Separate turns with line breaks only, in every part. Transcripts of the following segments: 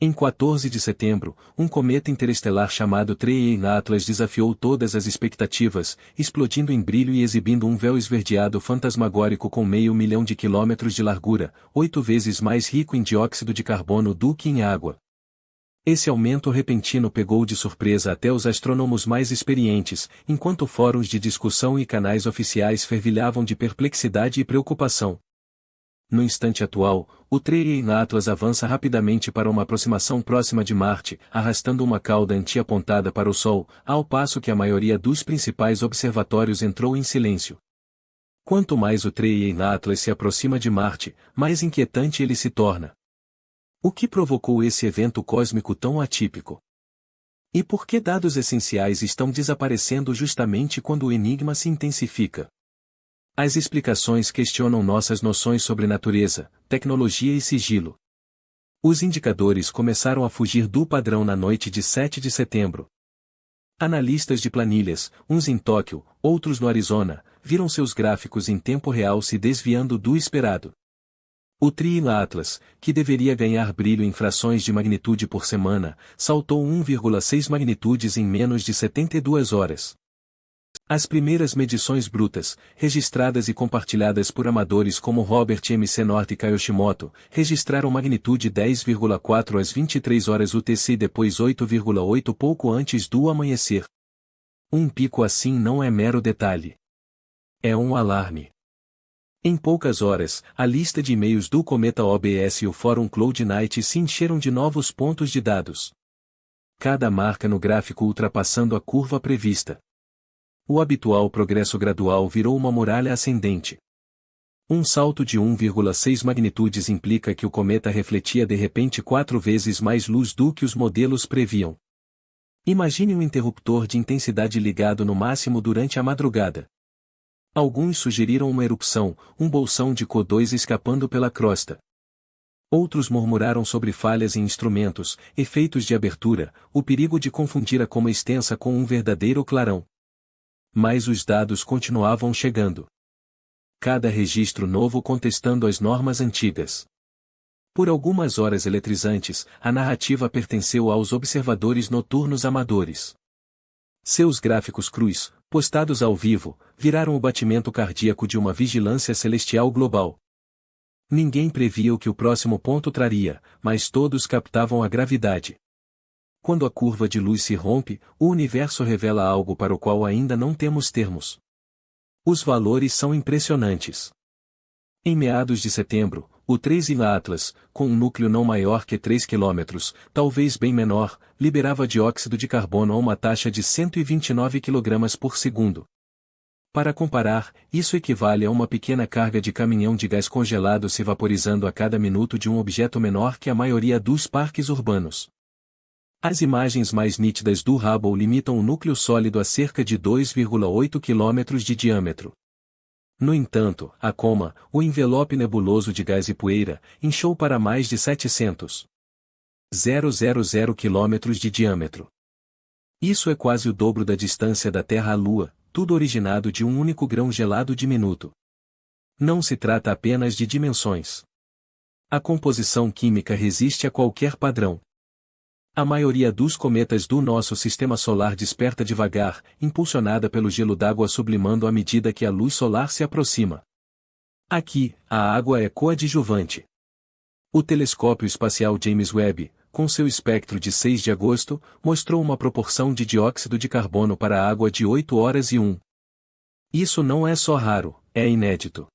Em 14 de setembro, um cometa interestelar chamado 3 Atlas desafiou todas as expectativas, explodindo em brilho e exibindo um véu esverdeado fantasmagórico com 500 mil de quilômetros de largura, 8 vezes mais rico em dióxido de carbono do que em água. Esse aumento repentino pegou de surpresa até os astrônomos mais experientes, enquanto fóruns de discussão e canais oficiais fervilhavam de perplexidade e preocupação. No instante atual, o 3 Atlas avança rapidamente para uma aproximação próxima de Marte, arrastando uma cauda anti-apontada para o Sol, ao passo que a maioria dos principais observatórios entrou em silêncio. Quanto mais o 3 Atlas se aproxima de Marte, mais inquietante ele se torna. O que provocou esse evento cósmico tão atípico? E por que dados essenciais estão desaparecendo justamente quando o enigma se intensifica? As explicações questionam nossas noções sobre natureza, tecnologia e sigilo. Os indicadores começaram a fugir do padrão na noite de 7 de setembro. Analistas de planilhas, uns em Tóquio, outros no Arizona, viram seus gráficos em tempo real se desviando do esperado. O 3 Atlas, que deveria ganhar brilho em frações de magnitude por semana, saltou 1,6 magnitudes em menos de 72 horas. As primeiras medições brutas, registradas e compartilhadas por amadores como Robert M. North e Kyle Shimoto, registraram magnitude 10,4 às 23 horas UTC e depois 8,8 pouco antes do amanhecer. Um pico assim não é mero detalhe. É um alarme. Em poucas horas, a lista de e-mails do Cometa OBS e o Fórum Cloud9 se encheram de novos pontos de dados. Cada marca no gráfico ultrapassando a curva prevista. O habitual progresso gradual virou uma muralha ascendente. Um salto de 1,6 magnitudes implica que o cometa refletia de repente 4 vezes mais luz do que os modelos previam. Imagine um interruptor de intensidade ligado no máximo durante a madrugada. Alguns sugeriram uma erupção, um bolsão de CO2 escapando pela crosta. Outros murmuraram sobre falhas em instrumentos, efeitos de abertura, o perigo de confundir a coma extensa com um verdadeiro clarão. Mas os dados continuavam chegando. Cada registro novo contestando as normas antigas. Por algumas horas eletrizantes, a narrativa pertenceu aos observadores noturnos amadores. Seus gráficos crus, postados ao vivo, viraram o batimento cardíaco de uma vigilância celestial global. Ninguém previa o que o próximo ponto traria, mas todos captavam a gravidade. Quando a curva de luz se rompe, o universo revela algo para o qual ainda não temos termos. Os valores são impressionantes. Em meados de setembro, o 3 Atlas, com um núcleo não maior que 3 km, talvez bem menor, liberava dióxido de carbono a uma taxa de 129 kg por segundo. Para comparar, isso equivale a uma pequena carga de caminhão de gás congelado se vaporizando a cada minuto de um objeto menor que a maioria dos parques urbanos. As imagens mais nítidas do Hubble limitam o núcleo sólido a cerca de 2,8 km de diâmetro. No entanto, a coma, o envelope nebuloso de gás e poeira, inchou para mais de 700,000 km de diâmetro. Isso é quase o dobro da distância da Terra à Lua, tudo originado de um único grão gelado diminuto. Não se trata apenas de dimensões. A composição química resiste a qualquer padrão. A maioria dos cometas do nosso sistema solar desperta devagar, impulsionada pelo gelo d'água sublimando à medida que a luz solar se aproxima. Aqui, a água é coadjuvante. O telescópio espacial James Webb, com seu espectro de 6 de agosto, mostrou uma proporção de dióxido de carbono para a água de 8 horas e 1. Isso não é só raro, é inédito.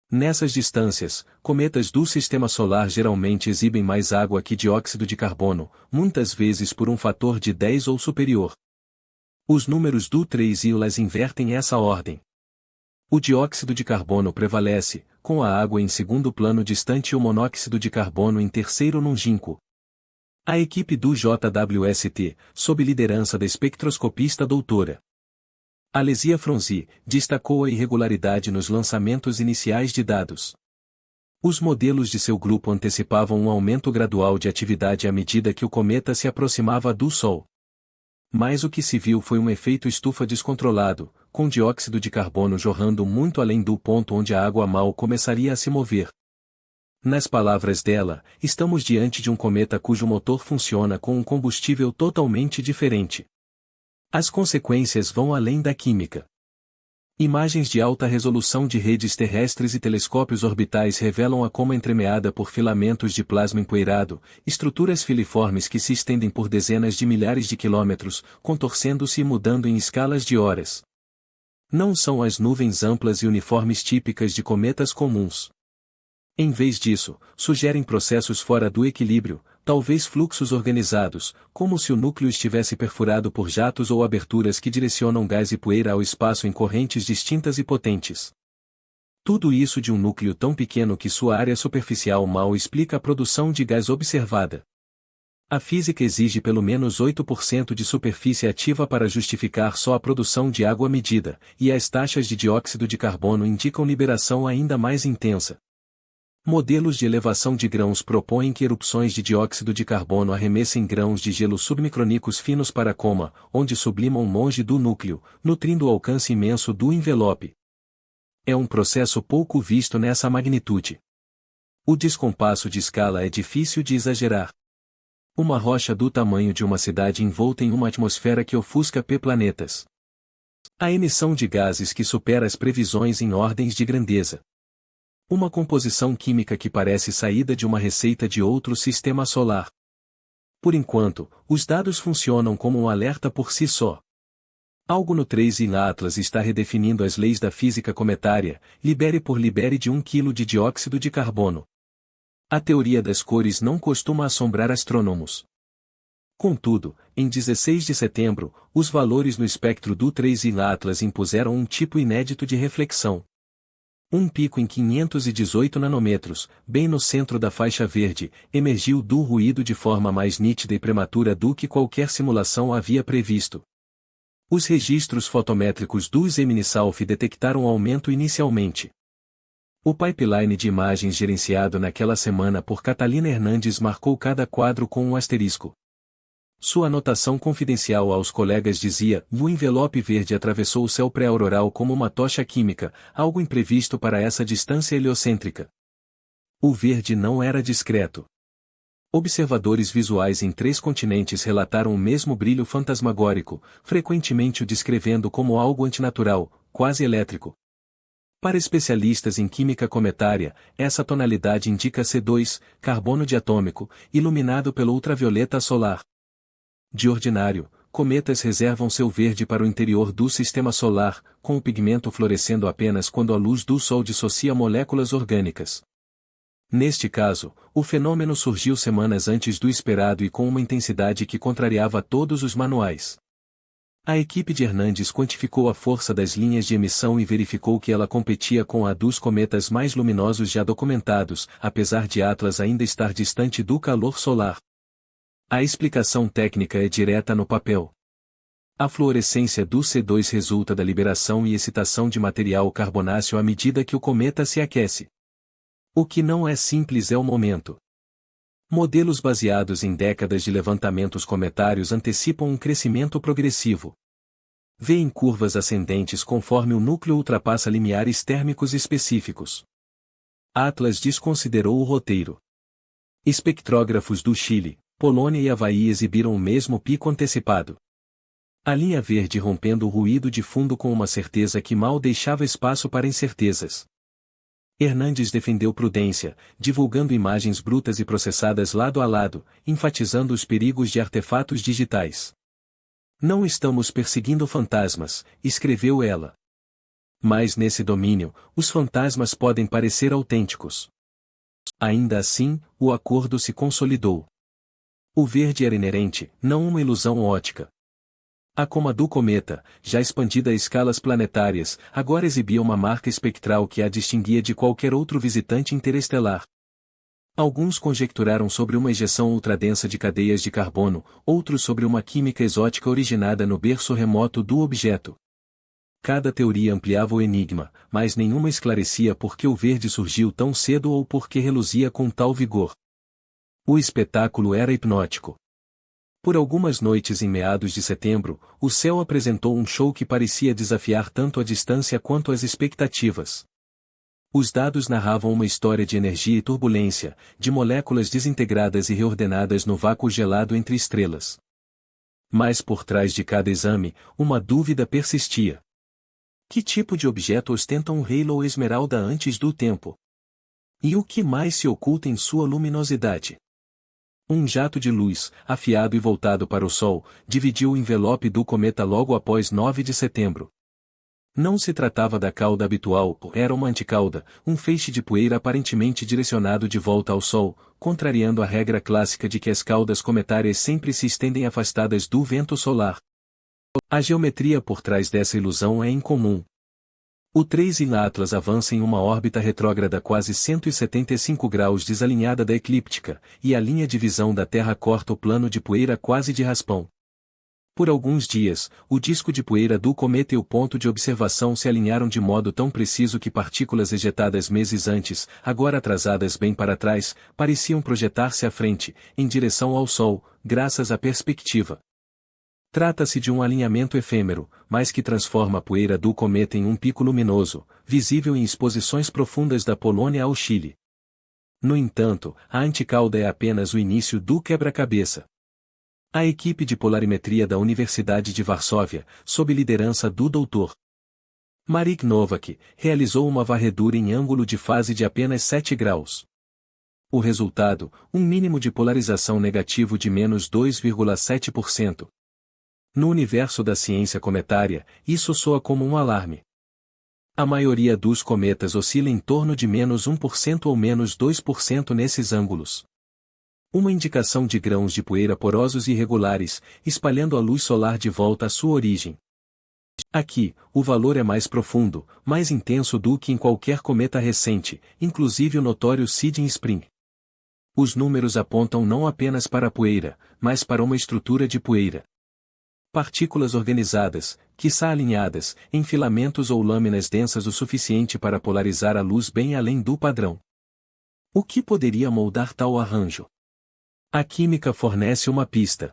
Nessas distâncias, cometas do sistema solar geralmente exibem mais água que dióxido de carbono, muitas vezes por um fator de 10 ou superior. Os números do 3 Atlas invertem essa ordem. O dióxido de carbono prevalece, com a água em segundo plano distante e o monóxido de carbono em terceiro longínquo. A equipe do JWST, sob liderança da espectroscopista doutora Alessia Fronzi, destacou a irregularidade nos lançamentos iniciais de dados. Os modelos de seu grupo antecipavam um aumento gradual de atividade à medida que o cometa se aproximava do Sol. Mas o que se viu foi um efeito estufa descontrolado, com dióxido de carbono jorrando muito além do ponto onde a água mal começaria a se mover. Nas palavras dela, estamos diante de um cometa cujo motor funciona com um combustível totalmente diferente. As consequências vão além da química. Imagens de alta resolução de redes terrestres e telescópios orbitais revelam a coma entremeada por filamentos de plasma empoeirado, estruturas filiformes que se estendem por dezenas de milhares de quilômetros, contorcendo-se e mudando em escalas de horas. Não são as nuvens amplas e uniformes típicas de cometas comuns. Em vez disso, sugerem processos fora do equilíbrio, talvez fluxos organizados, como se o núcleo estivesse perfurado por jatos ou aberturas que direcionam gás e poeira ao espaço em correntes distintas e potentes. Tudo isso de um núcleo tão pequeno que sua área superficial mal explica a produção de gás observada. A física exige pelo menos 8% de superfície ativa para justificar só a produção de água medida, e as taxas de dióxido de carbono indicam liberação ainda mais intensa. Modelos de elevação de grãos propõem que erupções de dióxido de carbono arremessem grãos de gelo submicrônicos finos para a coma, onde sublimam longe do núcleo, nutrindo o alcance imenso do envelope. É um processo pouco visto nessa magnitude. O descompasso de escala é difícil de exagerar. Uma rocha do tamanho de uma cidade envolta em uma atmosfera que ofusca planetas. A emissão de gases que supera as previsões em ordens de grandeza. Uma composição química que parece saída de uma receita de outro sistema solar. Por enquanto, os dados funcionam como um alerta por si só. Algo no 3 e na Atlas está redefinindo as leis da física cometária, libere por libere de 1 kg de dióxido de carbono. A teoria das cores não costuma assombrar astrônomos. Contudo, em 16 de setembro, os valores no espectro do 3 e na Atlas impuseram um tipo inédito de reflexão. Um pico em 518 nanômetros, bem no centro da faixa verde, emergiu do ruído de forma mais nítida e prematura do que qualquer simulação havia previsto. Os registros fotométricos do Gemini-South detectaram o aumento inicialmente. O pipeline de imagens gerenciado naquela semana por Catalina Hernandes marcou cada quadro com um asterisco. Sua anotação confidencial aos colegas dizia: o envelope verde atravessou o céu pré-auroral como uma tocha química, algo imprevisto para essa distância heliocêntrica. O verde não era discreto. Observadores visuais em 3 continentes relataram o mesmo brilho fantasmagórico, frequentemente o descrevendo como algo antinatural, quase elétrico. Para especialistas em química cometária, essa tonalidade indica C2, carbono diatômico, iluminado pelo ultravioleta solar. De ordinário, cometas reservam seu verde para o interior do sistema solar, com o pigmento florescendo apenas quando a luz do Sol dissocia moléculas orgânicas. Neste caso, o fenômeno surgiu semanas antes do esperado e com uma intensidade que contrariava todos os manuais. A equipe de Hernandes quantificou a força das linhas de emissão e verificou que ela competia com a dos cometas mais luminosos já documentados, apesar de Atlas ainda estar distante do calor solar. A explicação técnica é direta no papel. A fluorescência do C2 resulta da liberação e excitação de material carbonáceo à medida que o cometa se aquece. O que não é simples é o momento. Modelos baseados em décadas de levantamentos cometários antecipam um crescimento progressivo. Vêem curvas ascendentes conforme o núcleo ultrapassa limiares térmicos específicos. Atlas desconsiderou o roteiro. Espectrógrafos do Chile, Polônia e Havaí exibiram o mesmo pico antecipado. A linha verde rompendo o ruído de fundo com uma certeza que mal deixava espaço para incertezas. Hernandes defendeu prudência, divulgando imagens brutas e processadas lado a lado, enfatizando os perigos de artefatos digitais. Não estamos perseguindo fantasmas, escreveu ela. Mas nesse domínio, os fantasmas podem parecer autênticos. Ainda assim, o acordo se consolidou. O verde era inerente, não uma ilusão ótica. A coma do cometa, já expandida a escalas planetárias, agora exibia uma marca espectral que a distinguia de qualquer outro visitante interestelar. Alguns conjecturaram sobre uma ejeção ultradensa de cadeias de carbono, outros sobre uma química exótica originada no berço remoto do objeto. Cada teoria ampliava o enigma, mas nenhuma esclarecia por que o verde surgiu tão cedo ou por que reluzia com tal vigor. O espetáculo era hipnótico. Por algumas noites em meados de setembro, o céu apresentou um show que parecia desafiar tanto a distância quanto as expectativas. Os dados narravam uma história de energia e turbulência, de moléculas desintegradas e reordenadas no vácuo gelado entre estrelas. Mas por trás de cada exame, uma dúvida persistia. Que tipo de objeto ostenta um halo esmeralda antes do tempo? E o que mais se oculta em sua luminosidade? Um jato de luz, afiado e voltado para o Sol, dividiu o envelope do cometa logo após 9 de setembro. Não se tratava da cauda habitual, era uma anticauda, um feixe de poeira aparentemente direcionado de volta ao Sol, contrariando a regra clássica de que as caudas cometárias sempre se estendem afastadas do vento solar. A geometria por trás dessa ilusão é incomum. O 3 em Atlas avança em uma órbita retrógrada quase 175 graus desalinhada da eclíptica, e a linha de visão da Terra corta o plano de poeira quase de raspão. Por alguns dias, o disco de poeira do cometa e o ponto de observação se alinharam de modo tão preciso que partículas ejetadas meses antes, agora atrasadas bem para trás, pareciam projetar-se à frente, em direção ao Sol, graças à perspectiva. Trata-se de um alinhamento efêmero, mas que transforma a poeira do cometa em um pico luminoso, visível em exposições profundas da Polônia ao Chile. No entanto, a anticauda é apenas o início do quebra-cabeça. A equipe de polarimetria da Universidade de Varsóvia, sob liderança do Dr. Marek Nowak, realizou uma varredura em ângulo de fase de apenas 7 graus. O resultado, um mínimo de polarização negativo de menos 2,7%. No universo da ciência cometária, isso soa como um alarme. A maioria dos cometas oscila em torno de menos 1% ou menos 2% nesses ângulos. Uma indicação de grãos de poeira porosos e irregulares, espalhando a luz solar de volta à sua origem. Aqui, o valor é mais profundo, mais intenso do que em qualquer cometa recente, inclusive o notório Sidney Spring. Os números apontam não apenas para a poeira, mas para uma estrutura de poeira. Partículas organizadas, quiçá alinhadas, em filamentos ou lâminas densas o suficiente para polarizar a luz bem além do padrão. O que poderia moldar tal arranjo? A química fornece uma pista.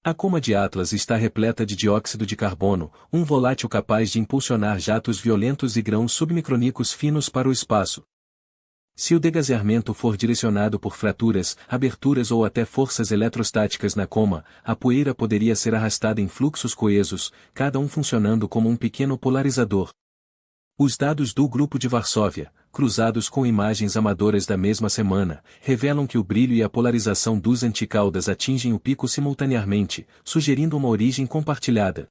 A coma de Atlas está repleta de dióxido de carbono, um volátil capaz de impulsionar jatos violentos e grãos submicrônicos finos para o espaço. Se o degaseamento for direcionado por fraturas, aberturas ou até forças eletrostáticas na coma, a poeira poderia ser arrastada em fluxos coesos, cada um funcionando como um pequeno polarizador. Os dados do Grupo de Varsóvia, cruzados com imagens amadoras da mesma semana, revelam que o brilho e a polarização dos anticaudas atingem o pico simultaneamente, sugerindo uma origem compartilhada.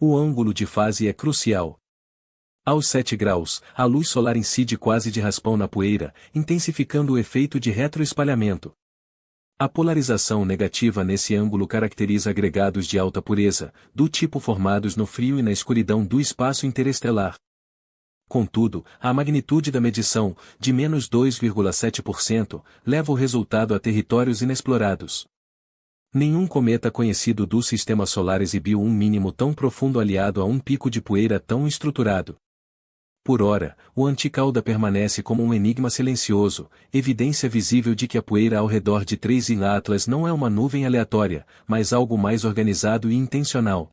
O ângulo de fase é crucial. Aos 7 graus, a luz solar incide quase de raspão na poeira, intensificando o efeito de retroespalhamento. A polarização negativa nesse ângulo caracteriza agregados de alta pureza, do tipo formados no frio e na escuridão do espaço interestelar. Contudo, a magnitude da medição, de menos 2,7%, leva o resultado a territórios inexplorados. Nenhum cometa conhecido do Sistema Solar exibiu um mínimo tão profundo aliado a um pico de poeira tão estruturado. Por ora, o anticauda permanece como um enigma silencioso, evidência visível de que a poeira ao redor de 3 em Atlas não é uma nuvem aleatória, mas algo mais organizado e intencional.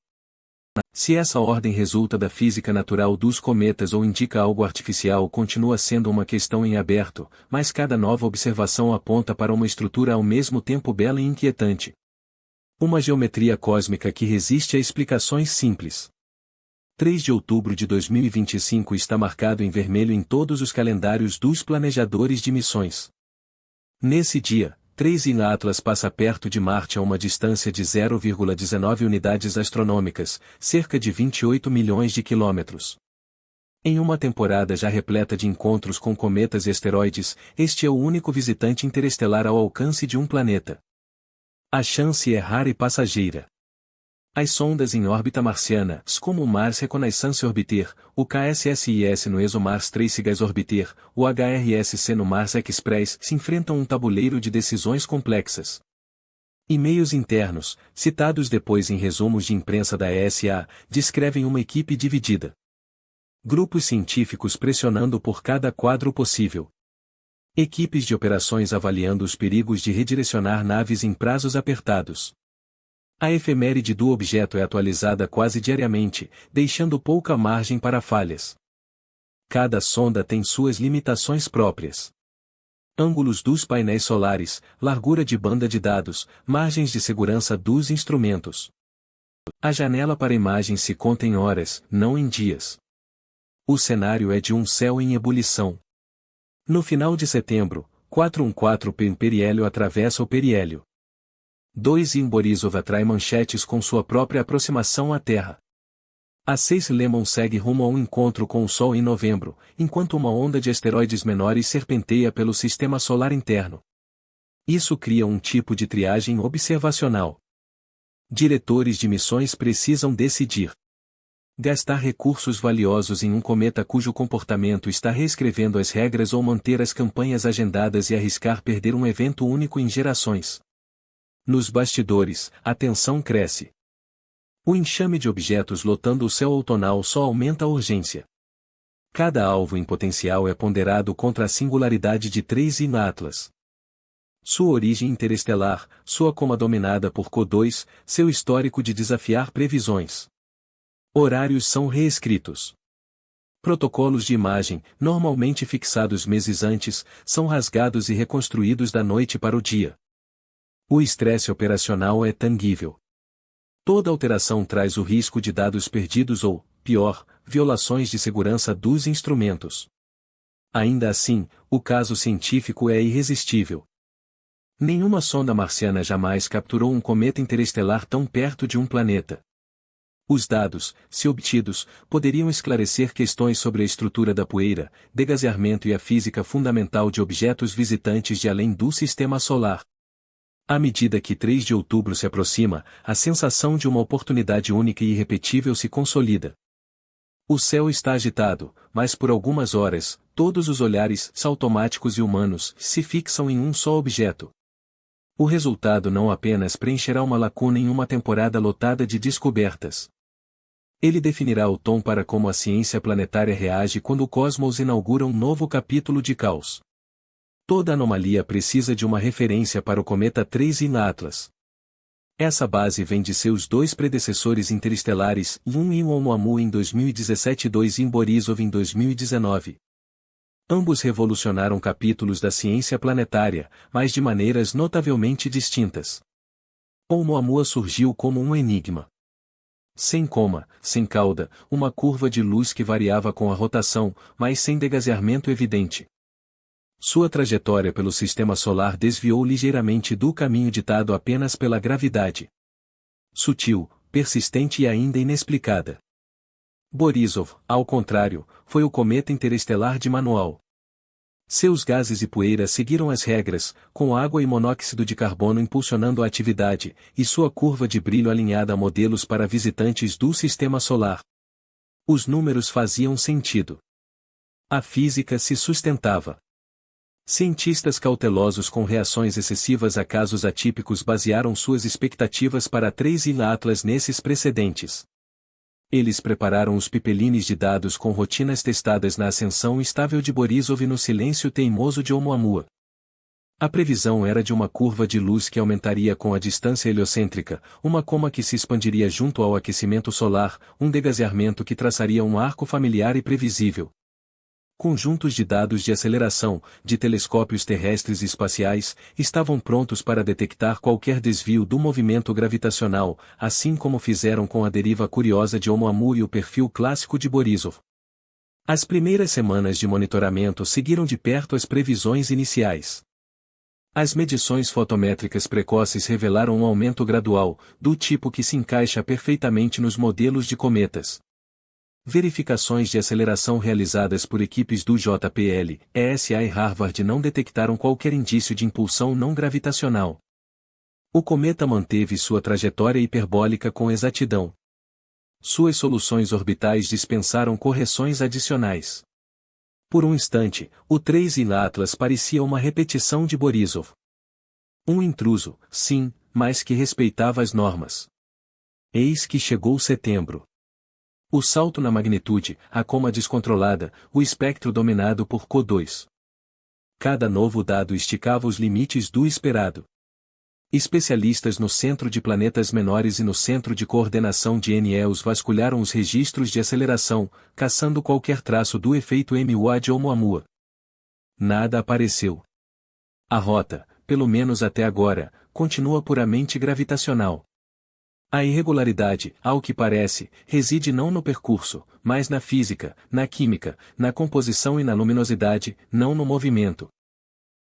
Se essa ordem resulta da física natural dos cometas ou indica algo artificial, continua sendo uma questão em aberto, mas cada nova observação aponta para uma estrutura ao mesmo tempo bela e inquietante. Uma geometria cósmica que resiste a explicações simples. 3 de outubro de 2025 está marcado em vermelho em todos os calendários dos planejadores de missões. Nesse dia, 3 em Atlas passa perto de Marte a uma distância de 0,19 unidades astronômicas, cerca de 28 milhões de quilômetros. Em uma temporada já repleta de encontros com cometas e asteroides, este é o único visitante interestelar ao alcance de um planeta. A chance é rara e passageira. As sondas em órbita marciana, como o Mars Reconnaissance Orbiter, o KSSIS no ExoMars Trace Gas Orbiter, o HRSC no Mars Express, se enfrentam um tabuleiro de decisões complexas. E-mails internos, citados depois em resumos de imprensa da ESA, descrevem uma equipe dividida. Grupos científicos pressionando por cada quadro possível. Equipes de operações avaliando os perigos de redirecionar naves em prazos apertados. A efeméride do objeto é atualizada quase diariamente, deixando pouca margem para falhas. Cada sonda tem suas limitações próprias. Ângulos dos painéis solares, largura de banda de dados, margens de segurança dos instrumentos. A janela para imagens se conta em horas, não em dias. O cenário é de um céu em ebulição. No final de setembro, 414P Periélio atravessa o periélio. 2 Borisov atrai manchetes com sua própria aproximação à Terra. A 6 Lemon segue rumo a um encontro com o Sol em novembro, enquanto uma onda de asteroides menores serpenteia pelo sistema solar interno. Isso cria um tipo de triagem observacional. Diretores de missões precisam decidir. Gastar recursos valiosos em um cometa cujo comportamento está reescrevendo as regras ou manter as campanhas agendadas e arriscar perder um evento único em gerações. Nos bastidores, a tensão cresce. O enxame de objetos lotando o céu outonal só aumenta a urgência. Cada alvo em potencial é ponderado contra a singularidade de 3 e Atlas. Sua origem interestelar, sua coma dominada por CO2, seu histórico de desafiar previsões. Horários são reescritos. Protocolos de imagem, normalmente fixados meses antes, são rasgados e reconstruídos da noite para o dia. O estresse operacional é tangível. Toda alteração traz o risco de dados perdidos ou, pior, violações de segurança dos instrumentos. Ainda assim, o caso científico é irresistível. Nenhuma sonda marciana jamais capturou um cometa interestelar tão perto de um planeta. Os dados, se obtidos, poderiam esclarecer questões sobre a estrutura da poeira, degaseamento e a física fundamental de objetos visitantes de além do sistema solar. À medida que 3 de outubro se aproxima, a sensação de uma oportunidade única e irrepetível se consolida. O céu está agitado, mas por algumas horas, todos os olhares, automáticos e humanos, se fixam em um só objeto. O resultado não apenas preencherá uma lacuna em uma temporada lotada de descobertas. Ele definirá o tom para como a ciência planetária reage quando o cosmos inaugura um novo capítulo de caos. Toda anomalia precisa de uma referência para o cometa 3 e Atlas. Essa base vem de seus 2 predecessores interestelares, 1 em Oumuamua em 2017 e 2 em Borisov em 2019. Ambos revolucionaram capítulos da ciência planetária, mas de maneiras notavelmente distintas. Oumuamua surgiu como um enigma. Sem coma, sem cauda, uma curva de luz que variava com a rotação, mas sem degaseamento evidente. Sua trajetória pelo sistema solar desviou ligeiramente do caminho ditado apenas pela gravidade. Sutil, persistente e ainda inexplicada. Borisov, ao contrário, foi o cometa interestelar de manual. Seus gases e poeira seguiram as regras, com água e monóxido de carbono impulsionando a atividade, e sua curva de brilho alinhada a modelos para visitantes do sistema solar. Os números faziam sentido. A física se sustentava. Cientistas cautelosos com reações excessivas a casos atípicos basearam suas expectativas para 3 e Atlas nesses precedentes. Eles prepararam os pipelines de dados com rotinas testadas na ascensão estável de Borisov e no silêncio teimoso de Oumuamua. A previsão era de uma curva de luz que aumentaria com a distância heliocêntrica, uma coma que se expandiria junto ao aquecimento solar, um degaseamento que traçaria um arco familiar e previsível. Conjuntos de dados de aceleração, de telescópios terrestres e espaciais, estavam prontos para detectar qualquer desvio do movimento gravitacional, assim como fizeram com a deriva curiosa de Oumuamua e o perfil clássico de Borisov. As primeiras semanas de monitoramento seguiram de perto as previsões iniciais. As medições fotométricas precoces revelaram um aumento gradual, do tipo que se encaixa perfeitamente nos modelos de cometas. Verificações de aceleração realizadas por equipes do JPL, ESA e Harvard não detectaram qualquer indício de impulsão não gravitacional. O cometa manteve sua trajetória hiperbólica com exatidão. Suas soluções orbitais dispensaram correções adicionais. Por um instante, o 3 e Atlas parecia uma repetição de Borisov. Um intruso, sim, mas que respeitava as normas. Eis que chegou setembro. O salto na magnitude, a coma descontrolada, o espectro dominado por CO2. Cada novo dado esticava os limites do esperado. Especialistas no Centro de Planetas Menores e no Centro de Coordenação de NEOS vasculharam os registros de aceleração, caçando qualquer traço do efeito MWAD ou Oumuamua. Nada apareceu. A rota, pelo menos até agora, continua puramente gravitacional. A irregularidade, ao que parece, reside não no percurso, mas na física, na química, na composição e na luminosidade, não no movimento.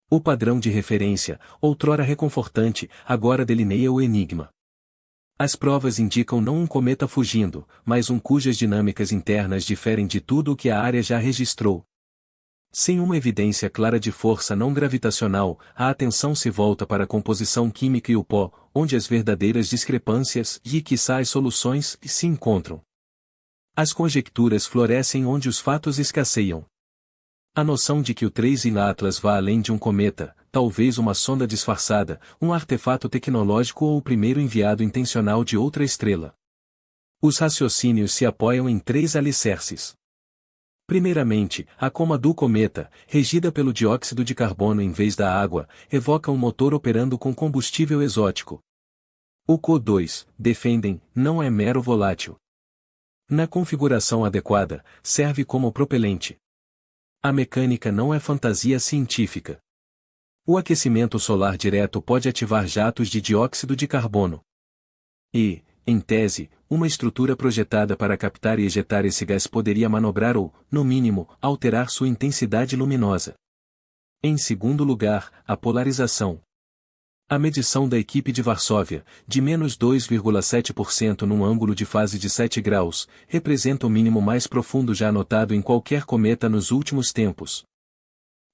O padrão de referência, outrora reconfortante, agora delineia o enigma. As provas indicam não um cometa fugindo, mas um cujas dinâmicas internas diferem de tudo o que a área já registrou. Sem uma evidência clara de força não gravitacional, a atenção se volta para a composição química e o pó, onde as verdadeiras discrepâncias e, quiçá, as soluções se encontram. As conjecturas florescem onde os fatos escasseiam. A noção de que o 3 in Atlas vá além de um cometa, talvez uma sonda disfarçada, um artefato tecnológico ou o primeiro enviado intencional de outra estrela. Os raciocínios se apoiam em 3 alicerces. Primeiramente, a coma do cometa, regida pelo dióxido de carbono em vez da água, evoca um motor operando com combustível exótico. O CO2, defendem, não é mero volátil. Na configuração adequada, serve como propelente. A mecânica não é fantasia científica. O aquecimento solar direto pode ativar jatos de dióxido de carbono. E, em tese, uma estrutura projetada para captar e ejetar esse gás poderia manobrar ou, no mínimo, alterar sua intensidade luminosa. Em segundo lugar, a polarização. A medição da equipe de Varsóvia, de menos 2,7% num ângulo de fase de 7 graus, representa o mínimo mais profundo já notado em qualquer cometa nos últimos tempos.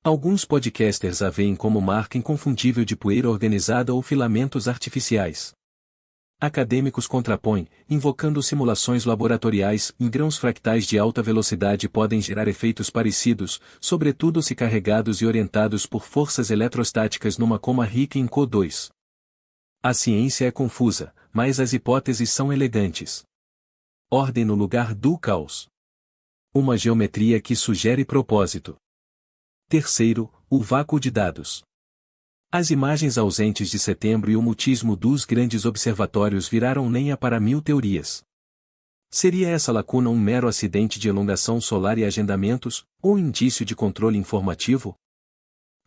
Alguns podcasters a veem como marca inconfundível de poeira organizada ou filamentos artificiais. Acadêmicos contrapõem, invocando simulações laboratoriais, e grãos fractais de alta velocidade podem gerar efeitos parecidos, sobretudo se carregados e orientados por forças eletrostáticas numa coma rica em CO2. A ciência é confusa, mas as hipóteses são elegantes. Ordem no lugar do caos. Uma geometria que sugere propósito. Terceiro, o vácuo de dados. As imagens ausentes de setembro e o mutismo dos grandes observatórios viraram lenha para 1000 teorias. Seria essa lacuna um mero acidente de elongação solar e agendamentos, ou indício de controle informativo?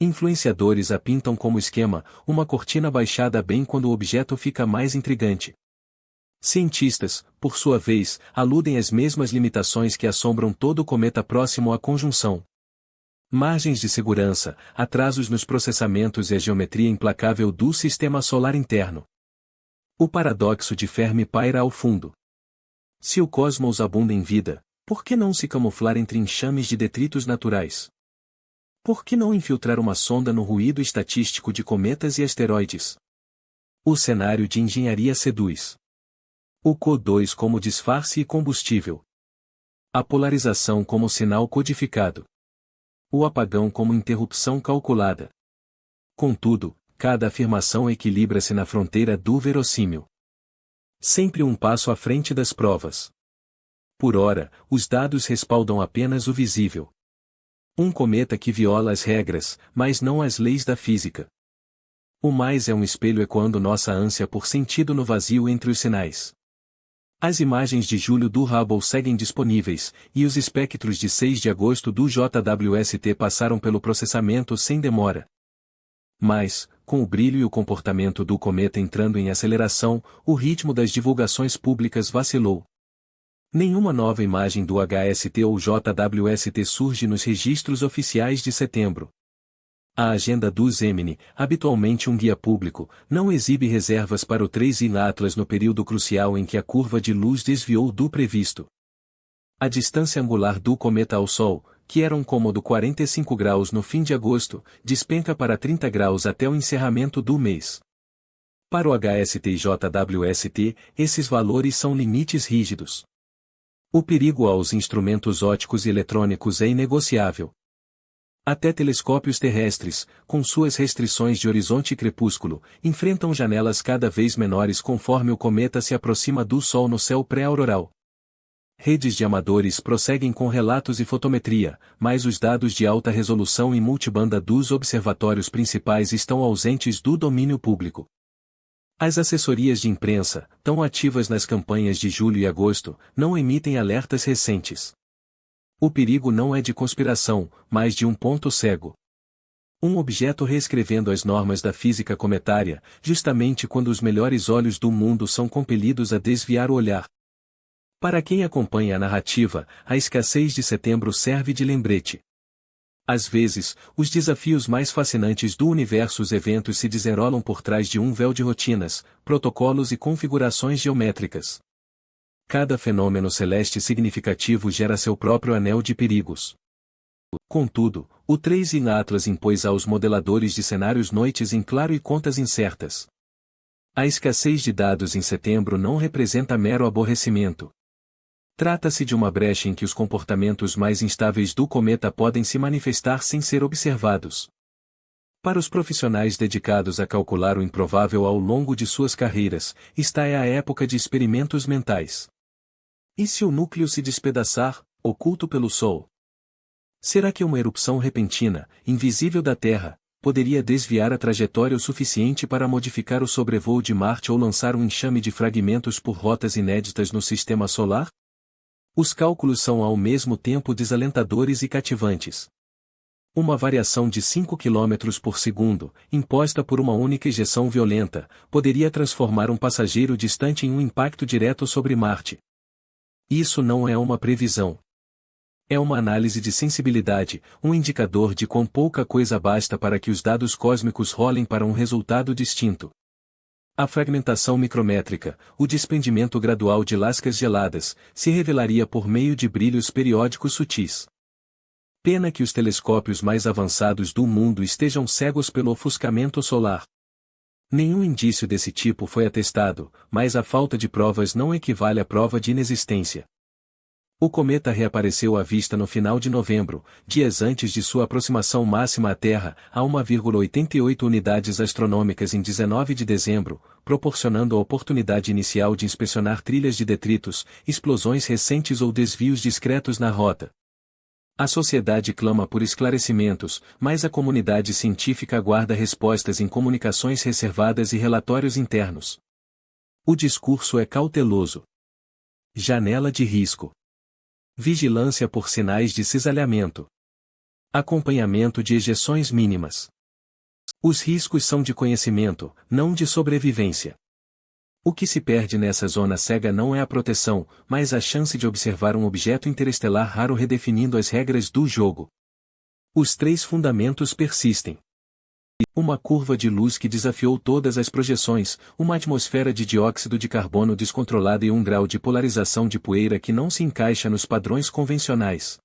Influenciadores a pintam como esquema, uma cortina baixada bem quando o objeto fica mais intrigante. Cientistas, por sua vez, aludem às mesmas limitações que assombram todo cometa próximo à conjunção. Margens de segurança, atrasos nos processamentos e a geometria implacável do sistema solar interno. O paradoxo de Fermi paira ao fundo. Se o cosmos abunda em vida, por que não se camuflar entre enxames de detritos naturais? Por que não infiltrar uma sonda no ruído estatístico de cometas e asteroides? O cenário de engenharia seduz. O CO2 como disfarce e combustível. A polarização como sinal codificado. O apagão como interrupção calculada. Contudo, cada afirmação equilibra-se na fronteira do verossímil. Sempre um passo à frente das provas. Por ora, os dados respaldam apenas o visível. Um cometa que viola as regras, mas não as leis da física. O mais é um espelho ecoando nossa ânsia por sentido no vazio entre os sinais. As imagens de julho do Hubble seguem disponíveis, e os espectros de 6 de agosto do JWST passaram pelo processamento sem demora. Mas, com o brilho e o comportamento do cometa entrando em aceleração, o ritmo das divulgações públicas vacilou. Nenhuma nova imagem do HST ou JWST surge nos registros oficiais de setembro. A agenda do Gemini, habitualmente um guia público, não exibe reservas para o 3 in Atlas no período crucial em que a curva de luz desviou do previsto. A distância angular do cometa ao Sol, que era um cômodo 45 graus no fim de agosto, despenca para 30 graus até o encerramento do mês. Para o HST e JWST, esses valores são limites rígidos. O perigo aos instrumentos ópticos e eletrônicos é inegociável. Até telescópios terrestres, com suas restrições de horizonte e crepúsculo, enfrentam janelas cada vez menores conforme o cometa se aproxima do Sol no céu pré-auroral. Redes de amadores prosseguem com relatos e fotometria, mas os dados de alta resolução e multibanda dos observatórios principais estão ausentes do domínio público. As assessorias de imprensa, tão ativas nas campanhas de julho e agosto, não emitem alertas recentes. O perigo não é de conspiração, mas de um ponto cego. Um objeto reescrevendo as normas da física cometária, justamente quando os melhores olhos do mundo são compelidos a desviar o olhar. Para quem acompanha a narrativa, a escassez de setembro serve de lembrete. Às vezes, os desafios mais fascinantes do universo, os eventos se desenrolam por trás de um véu de rotinas, protocolos e configurações geométricas. Cada fenômeno celeste significativo gera seu próprio anel de perigos. Contudo, o 3 em Atlas impôs aos modeladores de cenários noites em claro e contas incertas. A escassez de dados em setembro não representa mero aborrecimento. Trata-se de uma brecha em que os comportamentos mais instáveis do cometa podem se manifestar sem ser observados. Para os profissionais dedicados a calcular o improvável ao longo de suas carreiras, esta é a época de experimentos mentais. E se o núcleo se despedaçar, oculto pelo Sol? Será que uma erupção repentina, invisível da Terra, poderia desviar a trajetória o suficiente para modificar o sobrevoo de Marte ou lançar um enxame de fragmentos por rotas inéditas no Sistema Solar? Os cálculos são ao mesmo tempo desalentadores e cativantes. Uma variação de 5 km por segundo, imposta por uma única ejeção violenta, poderia transformar um passageiro distante em um impacto direto sobre Marte. Isso não é uma previsão. É uma análise de sensibilidade, um indicador de quão pouca coisa basta para que os dados cósmicos rolem para um resultado distinto. A fragmentação micrométrica, o desprendimento gradual de lascas geladas, se revelaria por meio de brilhos periódicos sutis. Pena que os telescópios mais avançados do mundo estejam cegos pelo ofuscamento solar. Nenhum indício desse tipo foi atestado, mas a falta de provas não equivale à prova de inexistência. O cometa reapareceu à vista no final de novembro, dias antes de sua aproximação máxima à Terra, a 1,88 unidades astronômicas em 19 de dezembro, proporcionando a oportunidade inicial de inspecionar trilhas de detritos, explosões recentes ou desvios discretos na rota. A sociedade clama por esclarecimentos, mas a comunidade científica aguarda respostas em comunicações reservadas e relatórios internos. O discurso é cauteloso. Janela de risco. Vigilância por sinais de cisalhamento. Acompanhamento de ejeções mínimas. Os riscos são de conhecimento, não de sobrevivência. O que se perde nessa zona cega não é a proteção, mas a chance de observar um objeto interestelar raro redefinindo as regras do jogo. Os 3 fundamentos persistem. Uma curva de luz que desafiou todas as projeções, uma atmosfera de dióxido de carbono descontrolada e um grau de polarização de poeira que não se encaixa nos padrões convencionais.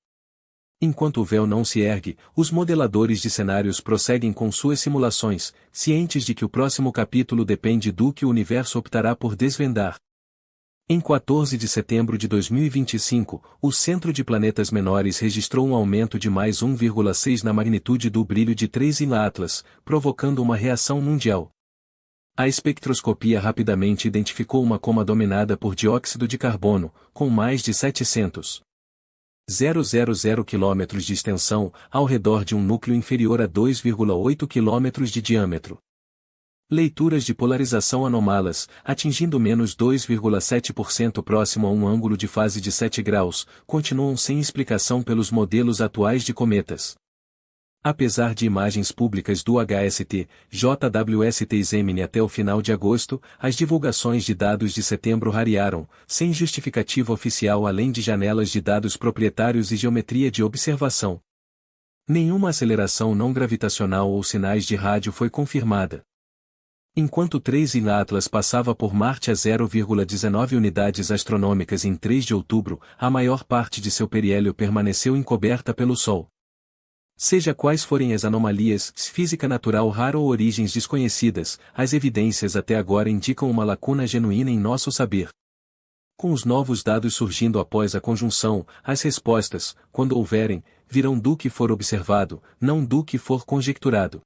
Enquanto o véu não se ergue, os modeladores de cenários prosseguem com suas simulações, cientes de que o próximo capítulo depende do que o universo optará por desvendar. Em 14 de setembro de 2025, o Centro de Planetas Menores registrou um aumento de mais 1,6 na magnitude do brilho de 3 em Atlas, provocando uma reação mundial. A espectroscopia rapidamente identificou uma coma dominada por dióxido de carbono, com mais de 700,000 km de extensão, ao redor de um núcleo inferior a 2,8 km de diâmetro. Leituras de polarização anomalas, atingindo menos 2,7% próximo a um ângulo de fase de 7 graus, continuam sem explicação pelos modelos atuais de cometas. Apesar de imagens públicas do HST, JWST e Gemini até o final de agosto, as divulgações de dados de setembro rarearam, sem justificativa oficial além de janelas de dados proprietários e geometria de observação. Nenhuma aceleração não gravitacional ou sinais de rádio foi confirmada. Enquanto 3 em Atlas passava por Marte a 0,19 unidades astronômicas em 3 de outubro, a maior parte de seu periélio permaneceu encoberta pelo Sol. Seja quais forem as anomalias, física natural rara ou origens desconhecidas, as evidências até agora indicam uma lacuna genuína em nosso saber. Com os novos dados surgindo após a conjunção, as respostas, quando houverem, virão do que for observado, não do que for conjecturado.